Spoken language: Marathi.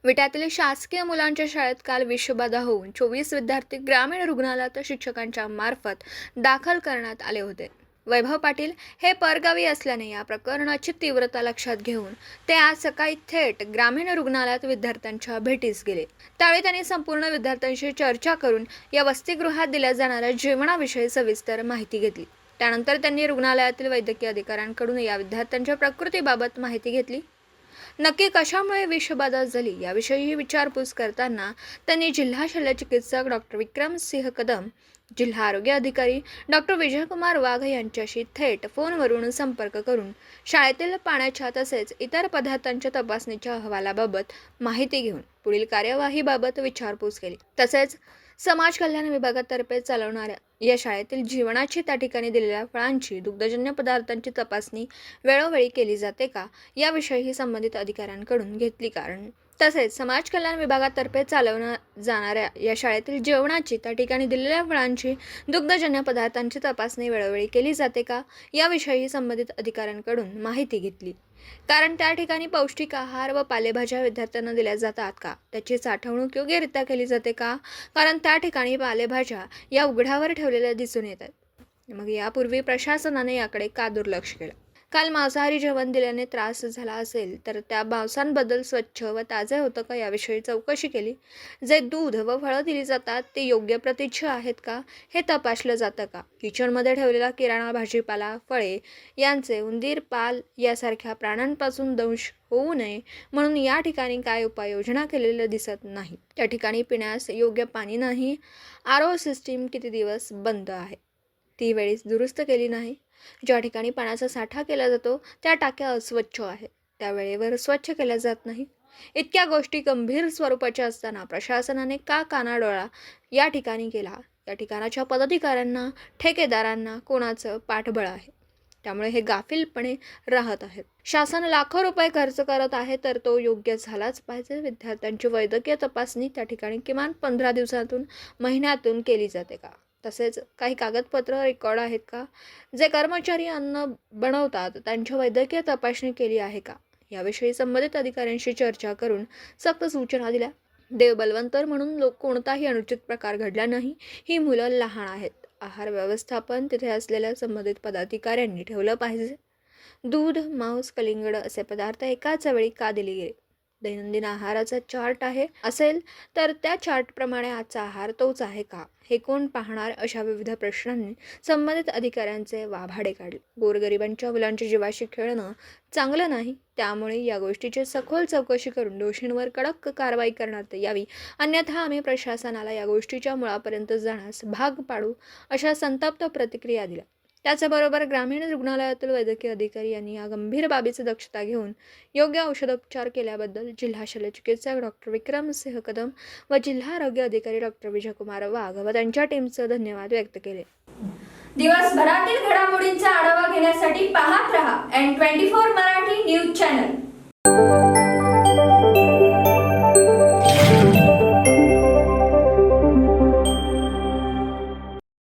विट्यातील शासकीय मुलांच्या शाळेत काल विषबाधा होऊन 24 विद्यार्थी ग्रामीण रुग्णालयात शिक्षकांच्या मार्फत दाखल करण्यात आले होते. वैभव पाटील हे परगावी असल्याने या प्रकरणाची तीव्रता लक्षात घेऊन ते आज सकाळी थेट ग्रामीण रुग्णालयात विद्यार्थ्यांच्या भेटीस गेले. त्यावेळी त्यांनी संपूर्ण विद्यार्थ्यांशी चर्चा करून या वसतिगृहात दिल्या जाणाऱ्या जेवणाविषयी सविस्तर माहिती घेतली. त्यानंतर त्यांनी रुग्णालयातील वैद्यकीय अधिकाऱ्यांकडून या विद्यार्थ्यांच्या प्रकृतीबाबत माहिती घेतली. नक्की कशामुळे विषबाधा झाली याविषयी विचारपूस करताना त्यांनी जिल्हा शल्यचिकित्सक डॉक्टर विक्रमसिंह कदम, जिल्हा आरोग्य अधिकारी डॉक्टर विजयकुमार वाघ यांच्याशी थेट फोनवरून संपर्क करून शाळेतील पाण्याच्या तसेच इतर पदार्थांच्या तपासणीच्या अहवालाबाबत माहिती घेऊन पुढील कार्यवाहीबाबत विचारपूस केली. तसेच समाज कल्याण विभागातर्फे चालवणाऱ्या या शाळेतील जीवनाची त्या ठिकाणी दिलेल्या फळांची दुग्धजन्य पदार्थांची तपासणी वेळोवेळी केली जाते का याविषयी संबंधित अधिकाऱ्यांकडून घेतली. कारण तसेच समाज कल्याण विभागातर्फे चालवण्यात जाणाऱ्या या शाळेतील जेवणाची त्या ठिकाणी दिलेल्या फळांची दुग्धजन्य पदार्थांची तपासणी वेळोवेळी केली जाते का याविषयी संबंधित अधिकाऱ्यांकडून माहिती घेतली. कारण त्या ठिकाणी पौष्टिक आहार व पालेभाज्या विद्यार्थ्यांना दिल्या जातात का, त्याची साठवणूक योग्यरित्या केली जाते का, कारण त्या ठिकाणी पालेभाज्या या उघड्यावर ठेवलेल्या दिसून येतात. मग यापूर्वी प्रशासनाने याकडे का दुर्लक्ष केलं? काल मांसाहारी जेवण दिल्याने त्रास झाला असेल तर त्या मांसांबद्दल स्वच्छ व ताजे होतं का याविषयी चौकशी केली. जे दूध व फळं दिली जातात ते योग्य प्रतीचे आहेत का हे तपासलं जातं का? किचनमध्ये ठेवलेला किराणा भाजीपाला फळे यांचे उंदीर पाल यासारख्या प्राण्यांपासून दंश होऊ नये म्हणून या ठिकाणी काय उपाययोजना केलेल्या दिसत नाही. त्या ठिकाणी पिण्यास योग्य पाणी नाही. आरो सिस्टीम किती दिवस बंद आहे, ती वेळीच दुरुस्त केली नाही. ज्या ठिकाणी पाण्याचा साठा केला जातो त्या टाक्या अस्वच्छ आहेत, त्या वेळेवर स्वच्छ केल्या जात नाही. इतक्या गोष्टी गंभीर स्वरूपाच्या असताना प्रशासनाने का कानाडोळा या ठिकाणी केला? या ठिकाणाच्या पदाधिकाऱ्यांना, ठेकेदारांना कोणाचं पाठबळ आहे? त्यामुळे हे गाफीलपणे राहत आहेत. शासन लाखो रुपये खर्च करत आहे तर तो योग्य झालाच पाहिजे. विद्यार्थ्यांची वैद्यकीय तपासणी त्या ठिकाणी किमान 15 दिवसातून महिन्यातून केली जाते का? तसेच काही कागदपत्र रेकॉर्ड आहेत का? जे कर्मचारी अन्न बनवतात त्यांची वैद्यकीय तपासणी केली आहे का याविषयी संबंधित अधिकाऱ्यांशी चर्चा करून सक्त सूचना दिल्या. देव बलवंतर म्हणून कोणताही अनुचित प्रकार घडला नाही. ही मुलं लहान आहेत. आहार व्यवस्थापन तिथे असलेल्या संबंधित पदाधिकाऱ्यांनी ठेवलं पाहिजे. दूध, मांस, कलिंगड असे पदार्थ एकाच वेळी का दिले गेले? दैनंदिन आहाराचा चार्ट आहे असेल तर त्या चार्टप्रमाणे आजचा आहार तोच आहे का हे कोण पाहणार? अशा विविध प्रश्नांनी संबंधित अधिकाऱ्यांचे वाभाडे काढले. गोरगरिबांच्या मुलांच्या जीवाशी खेळणं चांगलं नाही. त्यामुळे या गोष्टीची सखोल चौकशी करून दोषींवर कडक कारवाई करण्यात यावी, अन्यथा आम्ही प्रशासनाला या गोष्टीच्या मुळापर्यंत जाण्यास भाग पाडू, अशा संतप्त प्रतिक्रिया दिल्या. त्याचबरोबर ग्रामीण रुग्णालयातील वैद्यकीय अधिकारी यांनी या गंभीर बाबीची दक्षता घेऊन योग्य औषधोपचार केल्याबद्दल जिल्हा शल्यचिकित्सक डॉक्टर विक्रमसिंह कदम व जिल्हा आरोग्य अधिकारी डॉक्टर विजयकुमार वाघ व त्यांच्या टीमचे धन्यवाद व्यक्त केले. दिवसभरातील घडामोडींचा आढावा घेण्यासाठी पाहत रहा N24